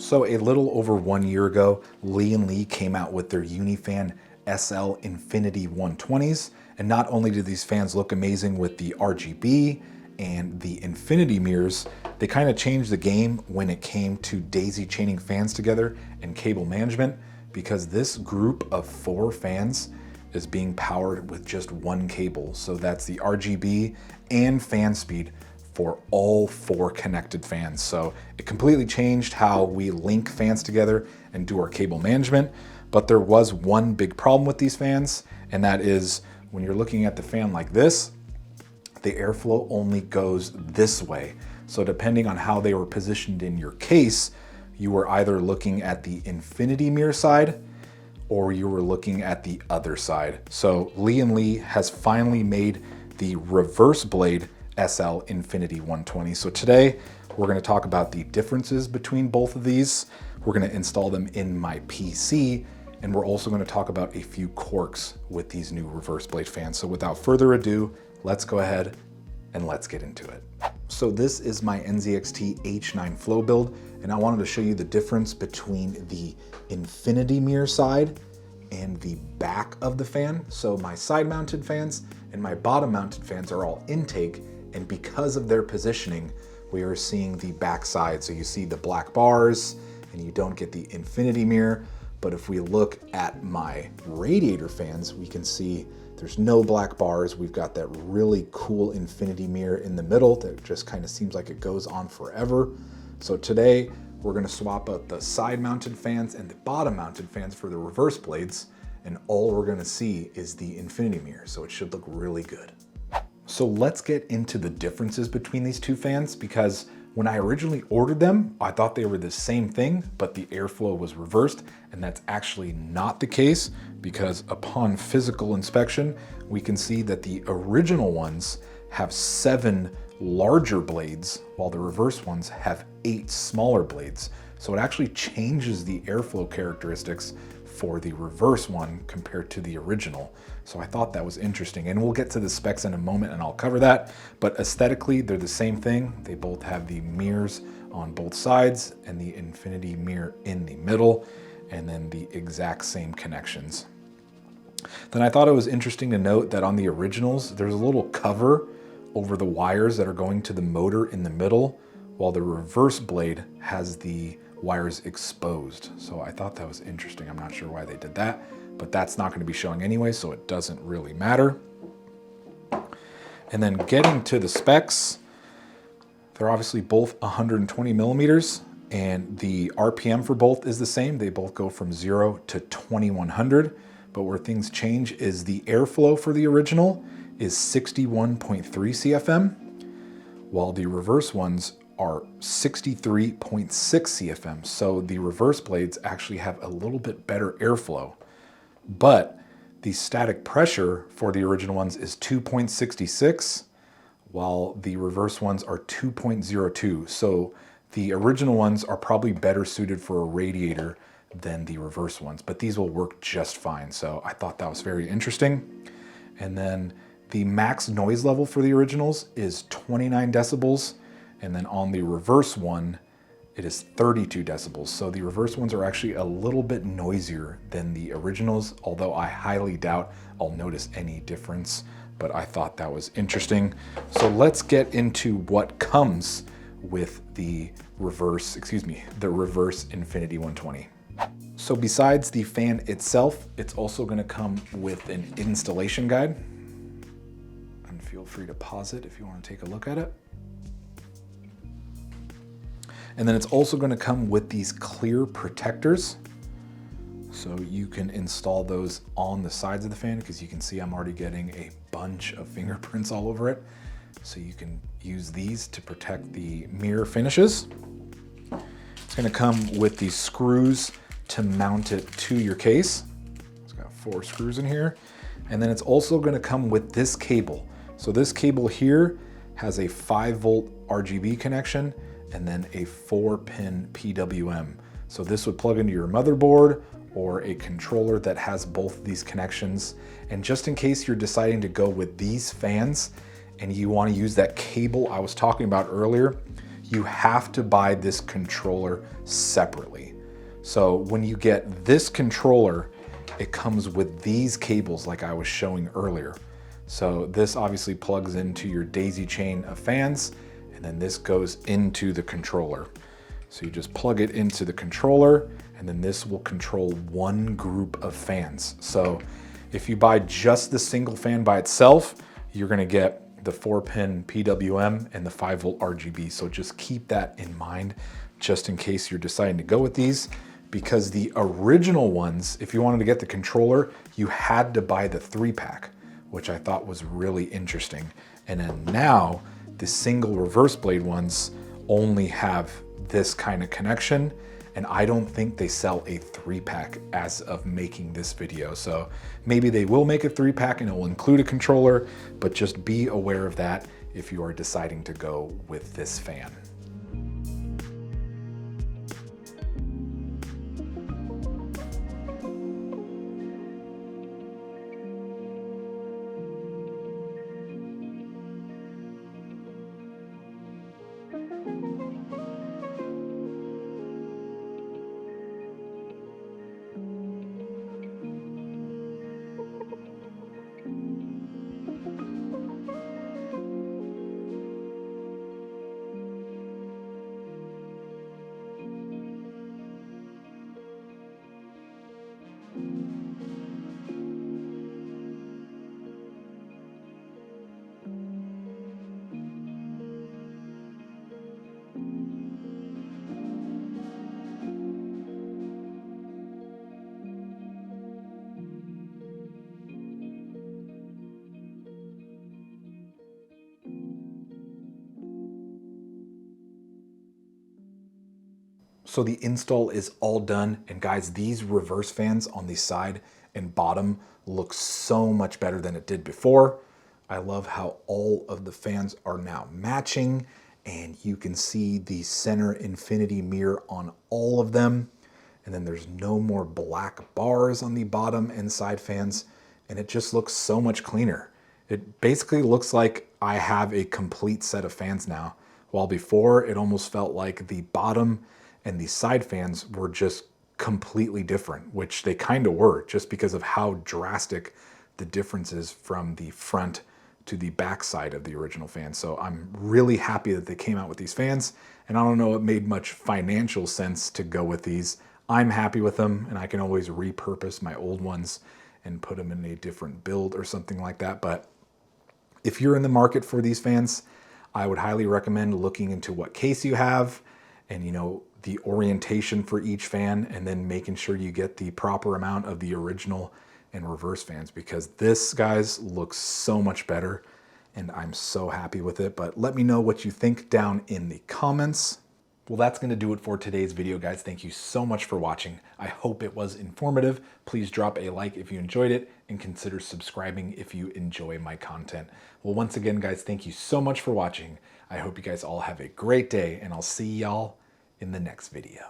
So a little over 1 year ago, Lian Li came out with their Unifan SL Infinity 120s. And not only do these fans look amazing with the RGB and the infinity mirrors, they kind of changed the game when it came to daisy chaining fans together and cable management, because this group of 4 fans is being powered with just one cable. So that's the RGB and fan speed for all 4 connected fans. So it completely changed how we link fans together and do our cable management. But there was one big problem with these fans, and that is when you're looking at the fan like this, the airflow only goes this way. So depending on how they were positioned in your case, you were either looking at the infinity mirror side or you were looking at the other side. So Lian Li has finally made the reverse blade SL Infinity 120. So today we're going to talk about the differences between both of these. We're going to install them in my PC, and we're also going to talk about a few quirks with these new reverse blade fans. So without further ado, let's go ahead and let's get into it. So this is my NZXT H9 Flow build, and I wanted to show you the difference between the infinity mirror side and the back of the fan. So my side mounted fans and my bottom mounted fans are all intake, and because of their positioning, we are seeing the back side. So you see the black bars and you don't get the infinity mirror. But if we look at my radiator fans, we can see there's no black bars. We've got that really cool infinity mirror in the middle that just kind of seems like it goes on forever. So today we're gonna swap out the side mounted fans and the bottom mounted fans for the reverse blades, and all we're gonna see is the infinity mirror. So it should look really good. So let's get into the differences between these two fans, because when I originally ordered them, I thought they were the same thing, but the airflow was reversed, and that's actually not the case, because upon physical inspection, we can see that the original ones have 7 larger blades, while the reverse ones have 8 smaller blades. So it actually changes the airflow characteristics for the reverse one compared to the original. So I thought that was interesting, and we'll get to the specs in a moment and I'll cover that. But aesthetically, they're the same thing. They both have the mirrors on both sides and the infinity mirror in the middle, and then the exact same connections. Then I thought it was interesting to note that on the originals, there's a little cover over the wires that are going to the motor in the middle, while the reverse blade has the wires exposed. So I thought that was interesting. I'm not sure why they did that, but that's not going to be showing anyway, so it doesn't really matter. And then getting to the specs, they're obviously both 120 millimeters, and the RPM for both is the same. They both go from 0 to 2100, but where things change is the airflow for the original is 61.3 CFM, while the reverse ones are 63.6 CFM. So the reverse blades actually have a little bit better airflow, but the static pressure for the original ones is 2.66, while the reverse ones are 2.02. So the original ones are probably better suited for a radiator than the reverse ones, but these will work just fine. So I thought that was very interesting. And then the max noise level for the originals is 29 decibels. And then on the reverse one, it is 32 decibels. So the reverse ones are actually a little bit noisier than the originals, although I highly doubt I'll notice any difference, but I thought that was interesting. So let's get into what comes with the reverse Infinity 120. So besides the fan itself, it's also gonna come with an installation guide. And feel free to pause it if you wanna take a look at it. And then it's also going to come with these clear protectors. So you can install those on the sides of the fan, because you can see I'm already getting a bunch of fingerprints all over it. So you can use these to protect the mirror finishes. It's going to come with these screws to mount it to your case. It's got 4 screws in here. And then it's also going to come with this cable. So this cable here has a 5-volt RGB connection and then a 4-pin PWM. So this would plug into your motherboard or a controller that has both of these connections. And just in case you're deciding to go with these fans and you want to use that cable I was talking about earlier, you have to buy this controller separately. So when you get this controller, it comes with these cables like I was showing earlier. So this obviously plugs into your daisy chain of fans, and then this goes into the controller. So you just plug it into the controller, and then this will control one group of fans. So if you buy just the single fan by itself, you're gonna get the 4-pin PWM and the 5-volt RGB. So just keep that in mind just in case you're deciding to go with these, because the original ones, if you wanted to get the controller, you had to buy the 3-pack, which I thought was really interesting. And then now the single reverse blade ones only have this kind of connection, and I don't think they sell a 3-pack as of making this video. So maybe they will make a 3-pack and it will include a controller, but just be aware of that if you are deciding to go with this fan. So the install is all done, and guys, these reverse fans on the side and bottom look so much better than it did before. I love how all of the fans are now matching, and you can see the center infinity mirror on all of them. And then there's no more black bars on the bottom and side fans, and it just looks so much cleaner. It basically looks like I have a complete set of fans now, while before it almost felt like the bottom and the side fans were just completely different, which they kind of were, just because of how drastic the difference is from the front to the back side of the original fan. So I'm really happy that they came out with these fans, and I don't know it made much financial sense to go with these. I'm happy with them, and I can always repurpose my old ones and put them in a different build or something like that. But if you're in the market for these fans, I would highly recommend looking into what case you have, and the orientation for each fan, and then making sure you get the proper amount of the original and reverse fans, because this, guys, looks so much better, and I'm so happy with it. But let me know what you think down in the comments. Well, that's going to do it for today's video, guys. Thank you so much for watching. I hope it was informative. Please drop a like if you enjoyed it, and consider subscribing if you enjoy my content. Well, once again, guys, thank you so much for watching. I hope you guys all have a great day, and I'll see y'all in the next video.